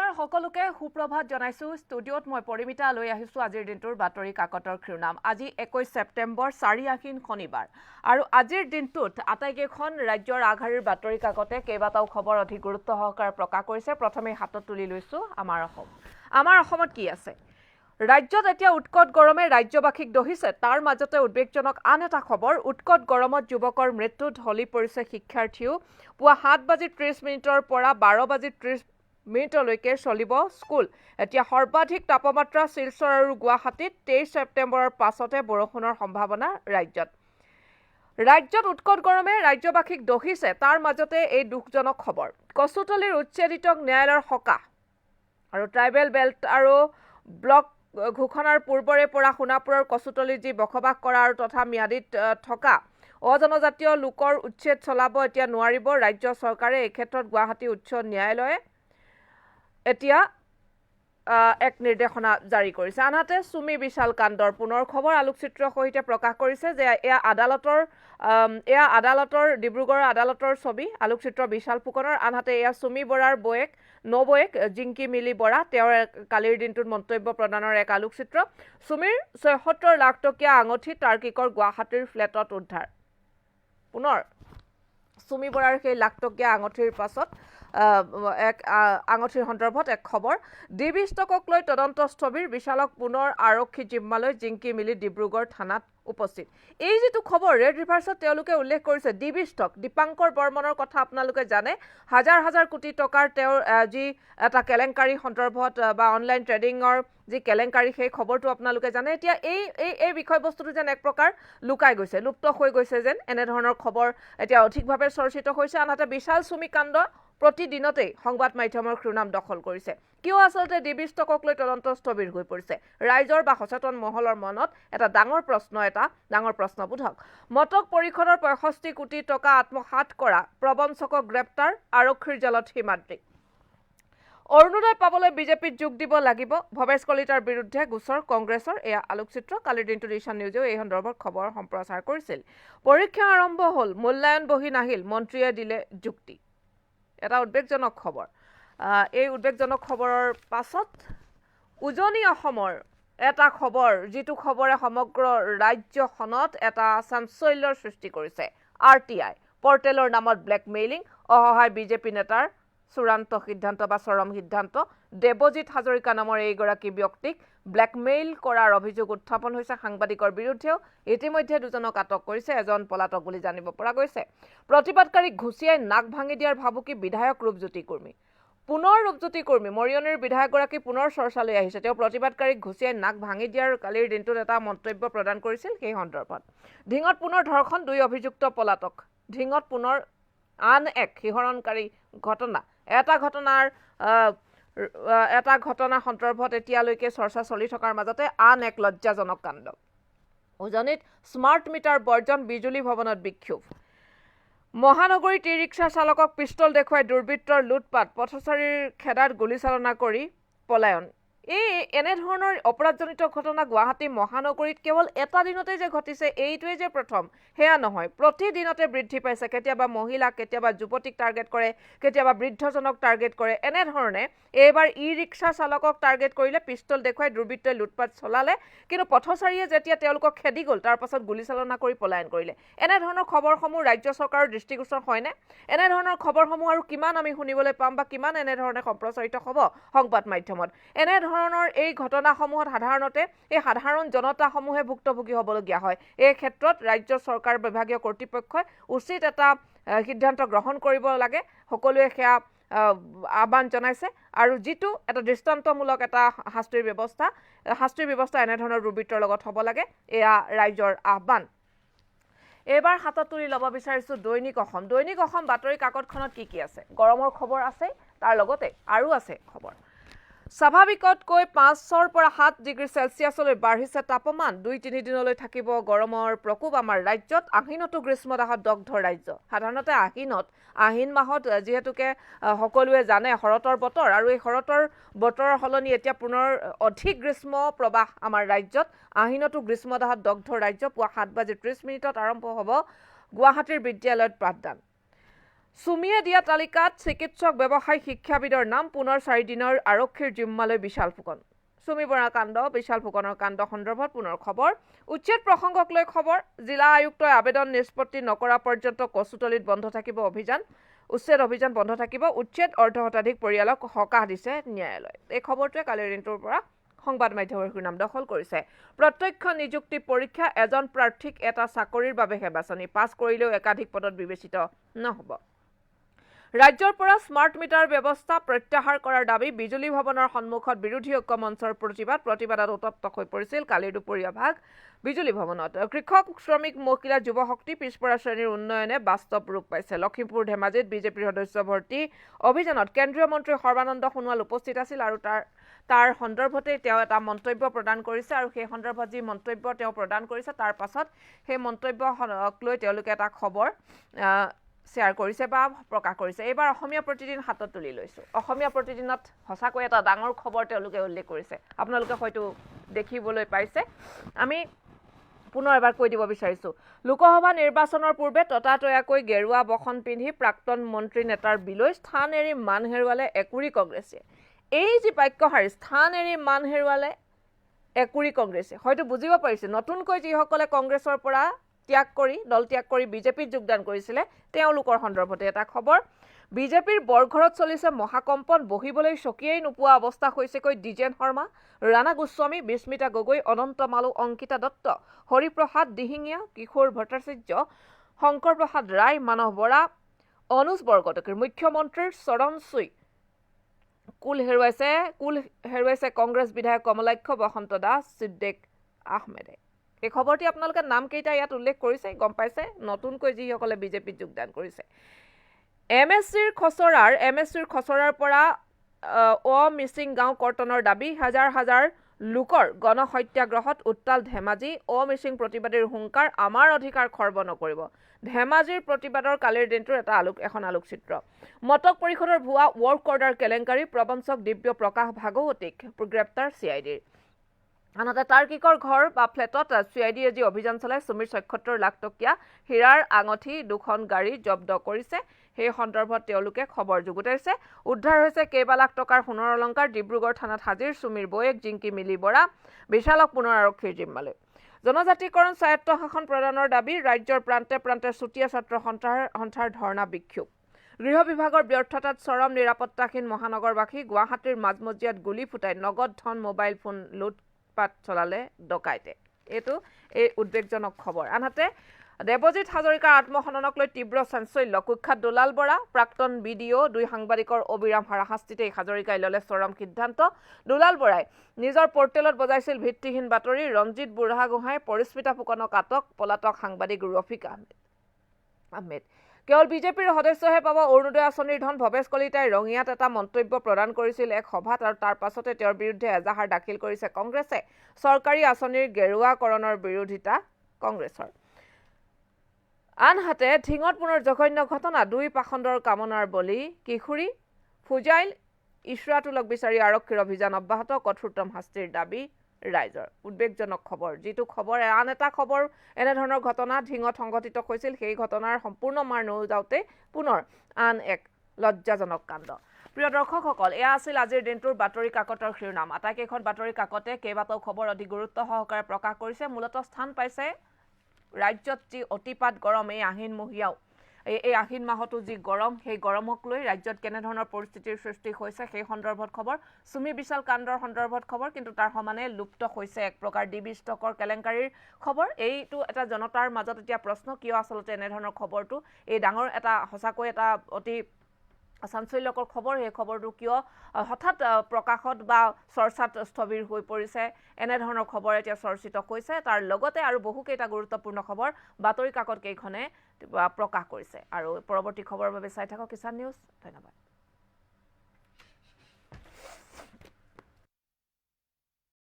নমস্কাৰ সকলোকে সুপ্ৰভাত জনাইছো ষ্টুডিঅত মই পৰিমিতা লৈ আহিছো আজিৰ দিনটোৰ বাতৰি কাকতৰ শিৰোনাম আজি 21 ছেপ্টেম্বৰ 4 আহিন শনিবাৰ আৰু আজিৰ দিনটোত আটাইকেইখন ৰাজ্যৰ আগশাৰীৰ বাতৰি কাকতে কেইবাটাও খবৰ অধিক গুৰুত্ব সহকাৰে প্ৰকাশ কৰিছে প্ৰথমে হাতত তুলি লৈছো আমাৰ অসমত কি আছে ৰাজ্যত এতিয়া উৎকট গৰমে ৰাজ্যবাসীক দহিছে তাৰ মাজতে উদ্বেগজনক আন এটা খবৰ উৎকট গৰমত যুৱকৰ মৃত্যু ঢলি পৰিছে শিক্ষাৰ্থীও পুৱা 7:30 পৰা 12:30 মিনিটলৈকে চলিব স্কুল এতিয়া সৰ্বাধিক তাপমাত্ৰা শিলচৰ আৰু গুৱাহাটীত 23 ছেপ্টেম্বৰৰ পাছতে বৰষুণৰ সম্ভাৱনা ৰাজ্যত উৎকট গৰমে ৰাজ্যবাসীক দহিছে তাৰ মাজতে এই দুখজনক খবৰ কচুতলিৰ উচ্ছেদিতক ন্যায়ালয়ৰ সকাহ আৰু ট্ৰাইবেল বেল্ট আৰু ব্লক ঘোষণাৰ পূৰ্বৰে পৰা সোণাপুৰৰ কচুতলিত যি বসবাস কৰা আৰু তথা ম্যাদিত থকা অজনজাতীয় লোকৰ উচ্ছেদ চলাব এতিয়া নোৱাৰিব ৰাজ্য চৰকাৰে এই ক্ষেত্ৰত গুৱাহাটী উচ্চ ন্যায়ালয়ে এতিয়া এক নিৰ্দেশনা জাৰি কৰিছে আনহাতে সুমি বিশাল কাণ্ডৰ পুনৰ খবৰ আলোকচিত্ৰৰ সৈতে প্ৰকাশ কৰিছে যে এয়া আদালতৰ ডিব্ৰুগড় আদালতৰ ছবি আলোকচিত্ৰ বিশাল ফুকনৰ আনহাতে এয়া সুমি বৰাৰ নবয়েক জিংকি মিলি বৰা তেওঁৰ কালিৰ দিনটোত মন্তব্য প্ৰদানৰ এক আলোকচিত্ৰ সুমিৰ ৭৬ লাখ টকীয়া আঙঠি তাৰ্কিকৰ গুৱাহাটীৰ ফ্লেটত উদ্ধাৰ পুনৰ সুমি বৰাৰ সেই লাখ টকীয়া আঙঠিৰ পাছত এক আঙঠিৰ সন্দৰ্ভত এক খবৰ ডিবি ষ্টকক লৈ তদন্ত স্থবিৰ বিশালক পুনৰ আৰক্ষী জিম্মালৈ জিংকি মিলি ডিব্ৰুগড় থানাত উপস্থিত এই যেটো খবৰ ৰেড ৰিভাৰ্ছত তেওঁলোকে উল্লেখ কৰিছে ডিবি ষ্টক দীপাংকৰ বৰ্মনৰ কথা আপোনালোকে জানে হাজাৰ হাজাৰ কোটি টকাৰ তেওঁৰ যি এটা কেলেংকাৰী সন্দৰ্ভত বা অনলাইন ট্ৰেডিংৰ যি কেলেংকাৰী সেই খবৰটো আপোনালোকে জানে এতিয়া এই বিষয়বস্তুটো যেন এক প্ৰকাৰ লুকাই গৈছে লুপ্ত হৈ গৈছে যেন এনে ধৰণৰ খবৰ এতিয়া অধিকভাৱে চৰ্চিত হৈছে আনহাতে বিশাল সুমি কাণ্ড প্ৰতিদিনতেই সংবাদ মাধ্যমৰ শিৰোনাম দখল কৰিছে কিয় আচলতে ডিবি ষ্টকক লৈ তদন্ত স্থবিৰ হৈ পৰিছে ৰাইজৰ বা সচেতন মহলৰ মনত এটা ডাঙৰ প্ৰশ্নবোধক মটক পৰিষদৰ ৬৫ কোটি টকা আত্মসাৎ কৰা প্ৰবঞ্চকক গ্ৰেপ্তাৰ আৰক্ষীৰ জালত সীমাদ্ৰী অৰুণোদয় পাবলৈ বিজেপিত যোগ দিব লাগিব ভৱেশ কলিতাৰ বিৰুদ্ধে গোচৰ কংগ্ৰেছৰ এয়া আলোকচিত্ৰ কালিৰ দিনটোত ঈশান নিউজেও এই সন্দৰ্ভত খবৰ সম্প্ৰচাৰ কৰিছিল পৰীক্ষা আৰম্ভ হ'ল মূল্যায়ন বহি নাহিল মন্ত্ৰীয়ে দিলে যুক্তি এটা উদ্বেগজনক খবৰ এই উদ্বেগজনক খবৰৰ পাছত উজনি অসমৰ এটা খবৰ যিটো খবৰে সমগ্ৰ ৰাজ্যখনত এটা চাঞ্চল্যৰ সৃষ্টি কৰিছে আৰটিআই পৰ্টেলৰ নামত ব্লেকমেইলিং অসহায় বিজেপি নেতাৰ চূড়ান্ত সিদ্ধান্ত বা চৰম সিদ্ধান্ত দেৱজিৎ হাজৰিকা নামৰ এইগৰাকী ব্যক্তিক ব্লেকমেইল কৰাৰ অভিযোগ উত্থাপন হৈছে সাংবাদিকৰ বিৰুদ্ধেও ইতিমধ্যে দুজনক আটক কৰিছে এজন পলাতক বুলি জানিব পৰা গৈছে প্ৰতিবাদকাৰীক ঘুচিয়াই নাক ভাঙি দিয়াৰ ভাবুকি বিধায়ক ৰূপজ্যোতি কুৰ্মী মৰিয়নিৰ বিধায়কগৰাকী পুনৰ চৰ্চালৈ আহিছে তেওঁ প্ৰতিবাদকাৰীক ঘুচিয়াই নাক ভাঙি দিয়াৰ কালিৰ দিনটোত এটা মন্তব্য প্ৰদান কৰিছিল সেই সন্দৰ্ভত ঢিঙত পুনৰ ধৰ্ষণ দুই অভিযুক্ত পলাতক ঢিঙত পুনৰ আন এক শিহৰণকাৰী ঘটনা এটা ঘটনা সন্দৰ্ভত এতিয়ালৈকে চৰ্চা চলি থকাৰ মাজতে আন এক লজ্জাজনক কাণ্ড উজনিত স্মাৰ্ট মিটাৰ বৰ্জন বিজুলী ভৱনত বিক্ষোভ মহানগৰীত ই-ৰিক্সা চালকক পিষ্টল দেখুৱাই দুৰ্বৃত্তৰ লুটপাট পথচাৰীৰ খেদাত গুলীচালনা কৰি পলায়ন এনে ধৰণৰ অপৰাধজনিত ঘটনা গুৱাহাটী মহানগৰীত কেৱল এটা দিনতে যে ঘটিছে এইটোৱে যে প্ৰথম হেয়া নহয় প্ৰতিদিনতে বৃদ্ধি পাইছে কেতিয়াবা মহিলা কেতিয়াবা যুৱতীক টাৰ্গেট কৰে কেতিয়াবা বৃদ্ধজনক টাৰ্গেট কৰে এনে ধৰণে এইবাৰ ই-ৰিক্সা চালকক টাৰ্গেট কৰিলে পিষ্টল দেখুৱাই দুৰ্বৃত্তই লুটপাট চলালে কিন্তু পথচাৰীয়ে যেতিয়া তেওঁলোকক খেদি গ'ল তাৰ পাছত গুলীচালনা কৰি পলায়ন কৰিলে এনে ধৰণৰ খবৰসমূহ ৰাজ্য চৰকাৰৰ দৃষ্টিগোচৰ হয়নে এনে ধৰণৰ খবৰসমূহ আৰু কিমান আমি শুনিবলৈ পাম বা কিমান এনে ধৰণে সম্প্ৰচাৰিত হ'ব সংবাদ মাধ্যমত এনে ধৰণৰ এই ঘটনাসমূহত সাধাৰণতে এই সাধাৰণ জনতাসমূহে ভুক্তভোগী হ'বলগীয়া হয় এই ক্ষেত্ৰত ৰাজ্য চৰকাৰ বিভাগীয় কৰ্তৃপক্ষই উচিত এটা সিদ্ধান্ত গ্ৰহণ কৰিব লাগে সকলোৱে সেয়া আহ্বান জনাইছে আৰু যিটো এটা দৃষ্টান্তমূলক এটা শাস্তিৰ ব্যৱস্থা এনে ধৰণৰ দুৰ্বৃত্তৰ লগত হ'ব লাগে এয়া ৰাইজৰ আহ্বান এবাৰ হাতত তুলি ল'ব বিচাৰিছো দৈনিক অসম বাতৰি কাকতখনত কি আছে গৰমৰ খবৰ আছে তাৰ লগতে আৰু আছে খবৰ স্বাভাৱিকতকৈ 5ৰ পৰা 7 ডিগ্ৰী সেলসিয়াছলৈ বাঢ়িছে তাপমান 2-3 দিনলৈ থাকিব গৰমৰ প্ৰকোপ আমাৰ ৰাজ্যত আহিনতো গ্ৰীষ্মদাহত দগ্ধ ৰাজ্য সাধাৰণতে আহিন মাহত যেহেতুকে সকলোৱে জানে শৰতৰ বতৰ আৰু এই শৰতৰ বতৰৰ হলনি এতিয়া পুনৰ অধিক গ্ৰীষ্ম প্ৰবাহ আমাৰ ৰাজ্যত আহিনতো গ্ৰীষ্মদাহত দগ্ধ ৰাজ্য পুৱা 7:30 আৰম্ভ হ'ব গুৱাহাটীৰ বিদ্যালয়ত পাঠদান চুমিয়ে দিয়া তালিকাত চিকিৎসক ব্যৱসায়িক শিক্ষাবিদৰ নাম পুনৰ 4 দিনৰ আৰক্ষীৰ জিম্মালৈ বিশাল ফুকন চুমি বৰা কাণ্ড বিশাল ফুকনৰ কাণ্ড সন্দৰ্ভত পুনৰ খবৰ উচ্ছেদ প্ৰসংগক লৈ খবৰ জিলা আয়ুক্তই আবেদন নিষ্পত্তি নকৰা পৰ্যন্ত কচুতলিত বন্ধ থাকিব অভিযান উচ্ছেদ অভিযান বন্ধ থাকিব উচ্ছেদ অৰ্ধশতাধিক পৰিয়ালক সকাহ দিছে ন্যায়ালয় এই খবৰটোৱে কালিৰ দিনটোৰ পৰা সংবাদ মাধ্যমৰ সুনাম দখল কৰিছে প্ৰত্যক্ষ নিযুক্তি পৰীক্ষা এজন প্ৰাৰ্থীক এটা চাকৰিৰ বাবেহে বাছনি পাছ কৰিলেও একাধিক পদত বিবেচিত নহব ৰাজ্যৰ পৰা স্মাৰ্ট মিটাৰ ব্যৱস্থা প্ৰত্যাহাৰ কৰাৰ দাবী বিজুলী ভৱনৰ সন্মুখত বিৰোধী ঐক্য মঞ্চৰ প্ৰতিবাদত উত্তপ্ত হৈ পৰিছিল কালিৰ দুপৰীয়া ভাগ বিজুলী ভৱনত কৃষক শ্ৰমিক মহিলা যুৱ শক্তি পিছপৰা শ্ৰেণীৰ উন্নয়নে বাস্তৱ ৰূপ পাইছে লখিমপুৰ ধেমাজিত বিজেপিৰ সদস্য ভৰ্তি অভিযানত কেন্দ্ৰীয় মন্ত্ৰী সৰ্বানন্দ সোণোৱাল উপস্থিত আছিল আৰু তাৰ সন্দৰ্ভতে তেওঁ এটা মন্তব্য প্ৰদান কৰিছে আৰু সেই সন্দৰ্ভত যি মন্তব্য তেওঁ প্ৰদান কৰিছে তাৰ পাছত সেই মন্তব্যক লৈ তেওঁলোকে এটা খবৰ শ্বেয়াৰ কৰিছে বা প্ৰকাশ কৰিছে এইবাৰ অসমীয়া প্ৰতিদিন হাতত তুলি লৈছো অসমীয়া প্ৰতিদিনত হসাকৈ এটা ডাঙৰ খবৰ তেওঁলোকে উল্লেখ কৰিছে আপোনালোকে হয়তো দেখিবলৈ পাইছে আমি পুনৰ এবাৰ কৈ দিব বিচাৰিছো লোকসভা নিৰ্বাচনৰ পূৰ্বে ততাতৈয়াকৈ গেৰুৱা বখন পিন্ধি প্ৰাক্তন মন্ত্ৰী নেতাৰ বিলৈ স্থান এৰি মান হেৰুৱালে একুৰি কংগ্ৰেছে এই যি বাক্যশাৰী স্থান এৰি মান হেৰুৱালে একুৰি কংগ্ৰেছে হয়তো বুজিব পাৰিছে নতুনকৈ যিসকলে কংগ্ৰেছৰ পৰা দল ত্যাগ কৰি বিজেপিত যোগদান কৰিছিলে তেওঁলোকৰ সন্দৰ্ভতে এটা খবৰ বিজেপিৰ বৰঘৰত চলিছে মহাকম্পন বহিবলৈ চকীয়েই নোপোৱা অৱস্থা হৈছেকৈ দ্বিজেন শৰ্মা ৰাণা গোস্বামী বিস্মিতা গগৈ অনন্ত মালু অংকিতা দত্ত হৰিপ্ৰসাদ দিহিঙীয়া কিশোৰ ভট্টাচাৰ্য শংকৰ প্ৰসাদ ৰায় মানৱ বৰা অনুজ বৰকটকীৰ মুখ্যমন্ত্ৰীৰ চৰণ চুই কুল হেৰুৱাইছে কংগ্ৰেছ বিধায়ক কমলাক্ষ বসন্ত দাস সিদ্দিক আহমেদে এই খবৰটি আপোনালোকে নাম কেইটা ইয়াত উল্লেখ কৰিছে গম পাইছে নতুনকৈ যিসকলে বিজেপিত যোগদান কৰিছে এমএছচিৰ খচৰাৰ পৰা মিচিং গাঁও কৰ্তনৰ দাবী হাজাৰ হাজাৰ লোকৰ গণহত্যাগ্ৰহত উত্তাল ধেমাজি মিচিং প্ৰতিবাদীৰ হুংকাৰ আমাৰ অধিকাৰ খৰ্ব নকৰিব ধেমাজিৰ প্ৰতিবাদৰ কালিৰ দিনটোৰ এখন আলোকচিত্ৰ মতক পৰিষদৰ ভুৱা ৱৰ্ক অৰ্ডাৰ কেলেংকাৰী প্ৰবঞ্চক দিব্য প্ৰকাশ ভাগৱতীক গ্ৰেপ্তাৰ চিআইডিৰ আনহাতে তাৰ্কিকৰ ঘৰ বা ফ্লেটত চিআইডিয়ে যি অভিযান চলাই চুমিৰ ৭৬ লাখ টকীয়া হীৰাৰ আঙঠি দুখন গাড়ী জব্দ কৰিছে সেই সন্দৰ্ভত তেওঁলোকে খবৰ যুগুতাইছে উদ্ধাৰ হৈছে কেইবা লাখ টকাৰ সোণৰ অলংকাৰ ডিব্ৰুগড় থানাত হাজিৰ চুমিৰ বয়েক জিংকি মিলি বৰা বিশালক পুনৰ আৰক্ষীৰ জিম্মালৈ জনজাতিকৰণ স্বায়ত্ব শাসন প্ৰদানৰ দাবী ৰাজ্যৰ প্ৰান্তে প্ৰান্তে চুতীয়া ছাত্ৰ সন্থাৰ ধৰ্ণা বিক্ষোভ গৃহ বিভাগৰ ব্যৰ্থতাত চৰম নিৰাপত্তাহীন মহানগৰবাসী গুৱাহাটীৰ মাজমজিয়াত গুলী ফুটাই নগদ ধন মোবাইল ফোন লুটপাট চলালে ডকাইতে এইটো এই উদ্বেগজনক খবৰ আনহাতে দেৱজিৎ হাজৰিকাৰ আত্মসন্মানক লৈ তীব্ৰ চাঞ্চল্য কুখ্যাত দুলাল বৰা প্ৰাক্তন বিডিঅ 2 সাংবাদিকৰ অবিৰাম হাৰাশাস্তিতে হাজৰিকাই ল'লে চৰম সিদ্ধান্ত দুলাল বৰাই নিজৰ পৰ্টেলত বজাইছিল ভিত্তিহীন বাতৰি ৰঞ্জিত বুঢ়াগোহাঁই পৰিস্মিতা ফুকনক আটক পলাতক সাংবাদিক ৰফিক আহমেদ কেৱল বিজেপিৰ সদস্যহে পাব অৰুণোদয় আঁচনিৰ ধন ভৱেশ কলিতাই ৰঙিয়াত এটা মন্তব্য প্ৰদান কৰিছিল এক সভাত আৰু তাৰ পাছতে তেওঁৰ বিৰুদ্ধে এজাহাৰ দাখিল কৰিছে কংগ্ৰেছে চৰকাৰী আঁচনিৰ গেৰুৱাকৰণৰ বিৰোধিতা কংগ্ৰেছৰ আনহাতে ধিঙত পুনৰ জঘন্য ঘটনা দুই পাখণ্ডৰ কামনাৰ বলি কিশোৰী ফুজাইল ইছৰাতুলক বিচাৰি আৰক্ষীৰ অভিযান অব্যাহত কঠোৰতম শাস্তিৰ দাবী ৰাইজৰ উদ্বেগজনক খবৰ যিটো খবৰ আন এটা খবৰ এনেধৰণৰ ঘটনা ধিঙত সংঘটিত হৈছিল সেই ঘটনাৰ সম্পূৰ্ণ মাৰ নৌজাওঁতে পুনৰ আন এক লজ্জাজনক কাণ্ড প্ৰিয় দৰ্শকসকল এয়া আছিল আজিৰ দিনটোৰ বাতৰি কাকতৰ শিৰোনাম আটাইকেইখন বাতৰি কাকতে কেইবাটাও খবৰ অধিক গুৰুত্ব সহকাৰে প্ৰকাশ কৰিছে মূলতঃ স্থান পাইছে ৰাজ্যত যি অতিপাত গৰম এই আহিন মাহতো যি গৰম সেই গৰমক লৈ ৰাজ্যত কেনেধৰণৰ পৰিস্থিতিৰ সৃষ্টি হৈছে সেই সন্দৰ্ভত খবৰ চুমি বিশাল কাণ্ডৰ সন্দৰ্ভত খবৰ কিন্তু তাৰ সমানে লুপ্ত হৈছে এক প্ৰকাৰ ডিবি ষ্টকৰ কেলেংকাৰীৰ খবৰ এইটো এটা জনতাৰ মাজত এতিয়া প্ৰশ্ন কিয় আচলতে এনেধৰণৰ খবৰটো এই ডাঙৰ এটা সঁচাকৈ এটা অতি চাঞ্চল্যকৰ খবৰ এই খবৰটো কিয় হঠাৎ প্ৰকাশত বা চৰ্চাত স্থবিৰ হৈ পৰিছে এনেধৰণৰ খবৰ এতিয়া চৰ্চিত হৈছে তাৰ লগতে আৰু বহুকেইটা গুৰুত্বপূৰ্ণ খবৰ বাতৰি কাকত কেইখনে প্ৰকাশ কৰিছে আৰু পৰৱৰ্তী খবৰৰ বাবে চাই থাকক কিষাণ নিউজ ধন্যবাদ